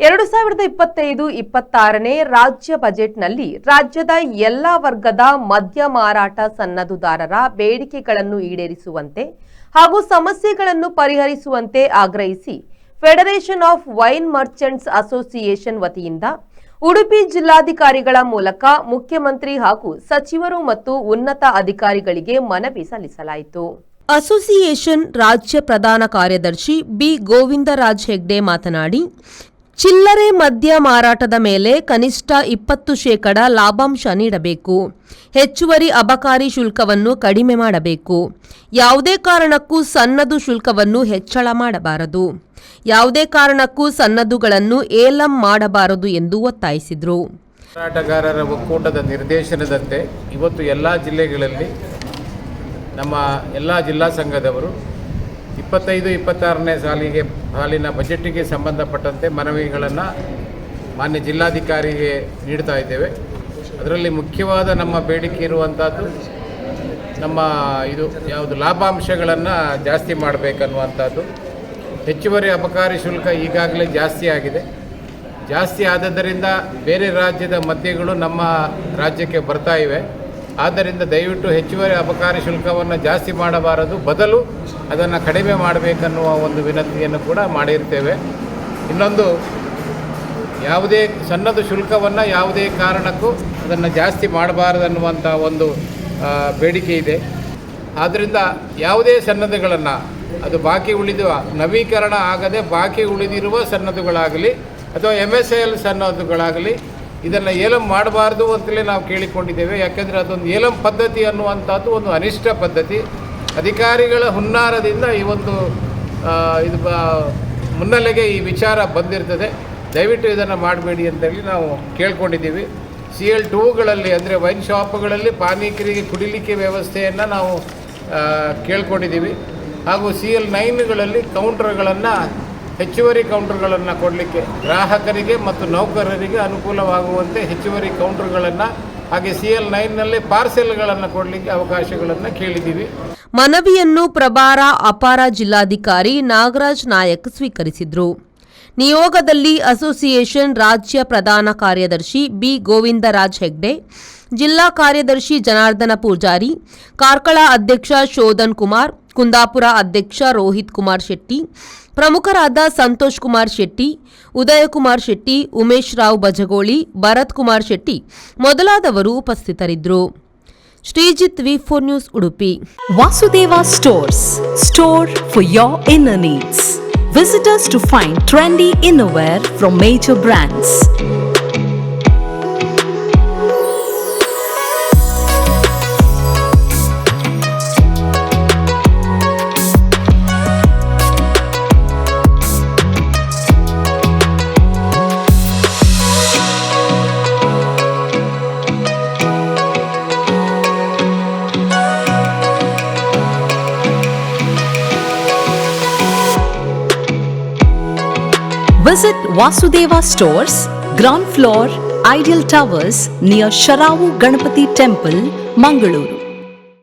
2025-26ನೇ ರಾಜ್ಯ ಬಜೆಟ್ನಲ್ಲಿ ರಾಜ್ಯದ ಎಲ್ಲಾ ವರ್ಗದ ಮದ್ಯ ಮಾರಾಟ ಸನ್ನದುದಾರರ ಬೇಡಿಕೆಗಳನ್ನು ಈಡೇರಿಸುವಂತೆ ಹಾಗೂ ಸಮಸ್ಯೆಗಳನ್ನು ಪರಿಹರಿಸುವಂತೆ ಆಗ್ರಹಿಸಿ federation of wine merchants association ವತಿಯಿಂದ ಉಡುಪಿ ಜಿಲ್ಲಾಧಿಕಾರಿಗಳ ಮೂಲಕ ಮುಖ್ಯಮಂತ್ರಿ ಹಾಗೂ ಸಚಿವರು ಮತ್ತು ಉನ್ನತ ಅಧಿಕಾರಿಗಳಿಗೆ ಮನವಿ ಸಲ್ಲಿಸಲಾಯಿತು. ಅಸೋಸಿಯೇಷನ್ ರಾಜ್ಯ ಪ್ರಧಾನ ಕಾರ್ಯದರ್ಶಿ ಬಿ ಗೋವಿಂದರಾಜ್ ಹೆಗ್ಡೆ ಮಾತನಾಡಿ, ಚಿಲ್ಲರೆ ಮದ್ಯ ಮಾರಾಟದ ಮೇಲೆ ಕನಿಷ್ಠ 20% ಲಾಭಾಂಶ ನೀಡಬೇಕು. ಹೆಚ್ಚುವರಿ ಅಬಕಾರಿ ಶುಲ್ಕವನ್ನು ಕಡಿಮೆ ಮಾಡಬೇಕು. ಯಾವುದೇ ಕಾರಣಕ್ಕೂ ಸನ್ನದು ಶುಲ್ಕವನ್ನು ಹೆಚ್ಚಳ ಮಾಡಬಾರದು. ಯಾವುದೇ ಕಾರಣಕ್ಕೂ ಸನ್ನದುಗಳನ್ನು ಏಲಂ ಮಾಡಬಾರದು ಎಂದು ಒತ್ತಾಯಿಸಿದರು. ಮಾರಾಟಗಾರರ ಒಕ್ಕೂಟದ ನಿರ್ದೇಶನದಂತೆ ಇವತ್ತು ಎಲ್ಲ ಜಿಲ್ಲೆಗಳಲ್ಲಿ ನಮ್ಮ ಎಲ್ಲ ಜಿಲ್ಲಾ ಸಂಘದವರು 25-26ನೇ ಸಾಲಿನ ಬಜೆಟ್ಗೆ ಸಂಬಂಧಪಟ್ಟಂತೆ ಮನವಿಗಳನ್ನು ಮಾನ್ಯ ಜಿಲ್ಲಾಧಿಕಾರಿಗೆ ನೀಡ್ತಾ ಇದ್ದೇವೆ. ಅದರಲ್ಲಿ ಮುಖ್ಯವಾದ ನಮ್ಮ ಬೇಡಿಕೆ ಇರುವಂಥದ್ದು ನಮ್ಮ ಲಾಭಾಂಶಗಳನ್ನು ಜಾಸ್ತಿ ಮಾಡಬೇಕನ್ನುವಂಥದ್ದು. ಹೆಚ್ಚುವರಿ ಅಬಕಾರಿ ಶುಲ್ಕ ಈಗಾಗಲೇ ಜಾಸ್ತಿ ಆಗಿದೆ. ಜಾಸ್ತಿ ಆದದ್ದರಿಂದ ಬೇರೆ ರಾಜ್ಯದ ಮದ್ಯಗಳು ನಮ್ಮ ರಾಜ್ಯಕ್ಕೆ ಬರ್ತಾ ಇವೆ. ಆದ್ದರಿಂದ ದಯವಿಟ್ಟು ಹೆಚ್ಚುವರಿ ಅಬಕಾರಿ ಶುಲ್ಕವನ್ನು ಜಾಸ್ತಿ ಮಾಡಬಾರದು, ಬದಲು ಅದನ್ನು ಕಡಿಮೆ ಮಾಡಬೇಕನ್ನುವ ಒಂದು ವಿನಂತಿಯನ್ನು ಕೂಡ ಮಾಡಿರ್ತೇವೆ. ಇನ್ನೊಂದು, ಯಾವುದೇ ಸನ್ನದು ಶುಲ್ಕವನ್ನು ಯಾವುದೇ ಕಾರಣಕ್ಕೂ ಅದನ್ನು ಜಾಸ್ತಿ ಮಾಡಬಾರದನ್ನುವಂಥ ಒಂದು ಬೇಡಿಕೆ ಇದೆ. ಆದ್ದರಿಂದ ಯಾವುದೇ ಸನ್ನದುಗಳನ್ನು ಅದು ಬಾಕಿ ಉಳಿದ ನವೀಕರಣ ಆಗದೆ ಬಾಕಿ ಉಳಿದಿರುವ ಸನ್ನದುಗಳಾಗಲಿ ಅಥವಾ MSIL ಸನ್ನದುಗಳಾಗಲಿ ಇದನ್ನು ಏಲಂ ಮಾಡಬಾರ್ದು ಅಂತಲೇ ನಾವು ಕೇಳಿಕೊಂಡಿದ್ದೇವೆ. ಯಾಕೆಂದರೆ ಅದೊಂದು ಏಲಂ ಪದ್ಧತಿ ಅನ್ನುವಂಥದ್ದು ಒಂದು ಅನಿಷ್ಟ ಪದ್ಧತಿ. ಅಧಿಕಾರಿಗಳ ಹುನ್ನಾರದಿಂದ ಈ ಒಂದು ಮುನ್ನೆಲೆಗೆ ಈ ವಿಚಾರ ಬಂದಿರ್ತದೆ. ದಯವಿಟ್ಟು ಇದನ್ನು ಮಾಡಬೇಡಿ ಅಂತೇಳಿ ನಾವು ಕೇಳ್ಕೊಂಡಿದ್ದೀವಿ. CL2ಗಳಲ್ಲಿ ಅಂದರೆ ವೈನ್ ಶಾಪ್ಗಳಲ್ಲಿ ಪಾನೀಯರಿಗೆ ಕುಡಿಲಿಕ್ಕೆ ವ್ಯವಸ್ಥೆಯನ್ನು ನಾವು ಕೇಳ್ಕೊಂಡಿದ್ದೀವಿ. ಹಾಗೂ CL9ಗಳಲ್ಲಿ ಕೌಂಟರ್ಗಳನ್ನು ಹೆಚ್ಚುವರಿ ಕೌಂಟರ್ಗಳನ್ನು ಕೊಡಲಿಕ್ಕೆ ಗ್ರಾಹಕರಿಗೆ ಮತ್ತು ನೌಕರರಿಗೆ ಅನುಕೂಲವಾಗುವಂತೆ ಹೆಚ್ಚುವರಿ ಕೌಂಟರ್ಗಳನ್ನು ಹಾಗೆ CL9ನಲ್ಲಿ ಪಾರ್ಸೆಲ್ಗಳನ್ನು ಕೊಡಲಿಕ್ಕೆ ಅವಕಾಶಗಳನ್ನು ಕೇಳಿದ್ದೀವಿ. ಮನವಿಯನ್ನು ಪ್ರಭಾರ ಅಪಾರ ಜಿಲ್ಲಾಧಿಕಾರಿ ನಾಗರಾಜ್ ನಾಯಕ್ ಸ್ವೀಕರಿಸಿದರು. ನಿಯೋಗದಲ್ಲಿ ಅಸೋಸಿಯೇಷನ್ ರಾಜ್ಯ ಪ್ರಧಾನ ಕಾರ್ಯದರ್ಶಿ ಬಿ ಗೋವಿಂದರಾಜ್ ಹೆಗ್ಡೆ, ಜಿಲ್ಲಾ ಕಾರ್ಯದರ್ಶಿ ಜನಾರ್ದನ ಪೂಜಾರಿ, ಕಾರ್ಕಳ ಅಧ್ಯಕ್ಷ ಶೋಧನ್ ಕುಮಾರ್, ಕುಂದಾಪುರ ಅಧ್ಯಕ್ಷ ರೋಹಿತ್ ಕುಮಾರ್ ಶೆಟ್ಟಿ, ಪ್ರಮುಖರಾದ ಸಂತೋಷ್ ಕುಮಾರ್ ಶೆಟ್ಟಿ, ಉದಯ ಕುಮಾರ್ ಶೆಟ್ಟಿ, ಉಮೇಶ್ ರಾವ್ ಬಜಗೋಳಿ, ಭರತ್ ಕುಮಾರ್ ಶೆಟ್ಟಿ ಮೊದಲಾದವರು ಉಪಸ್ಥಿತರಿದ್ದರು. Sreejith V4 news Udupi. Vasudeva stores, store for your inner needs. Visit us to find trendy innerwear from major brands. Visit Vasudeva Stores, ground floor, Ideal Towers near Sharavu Ganapati Temple, Mangaluru.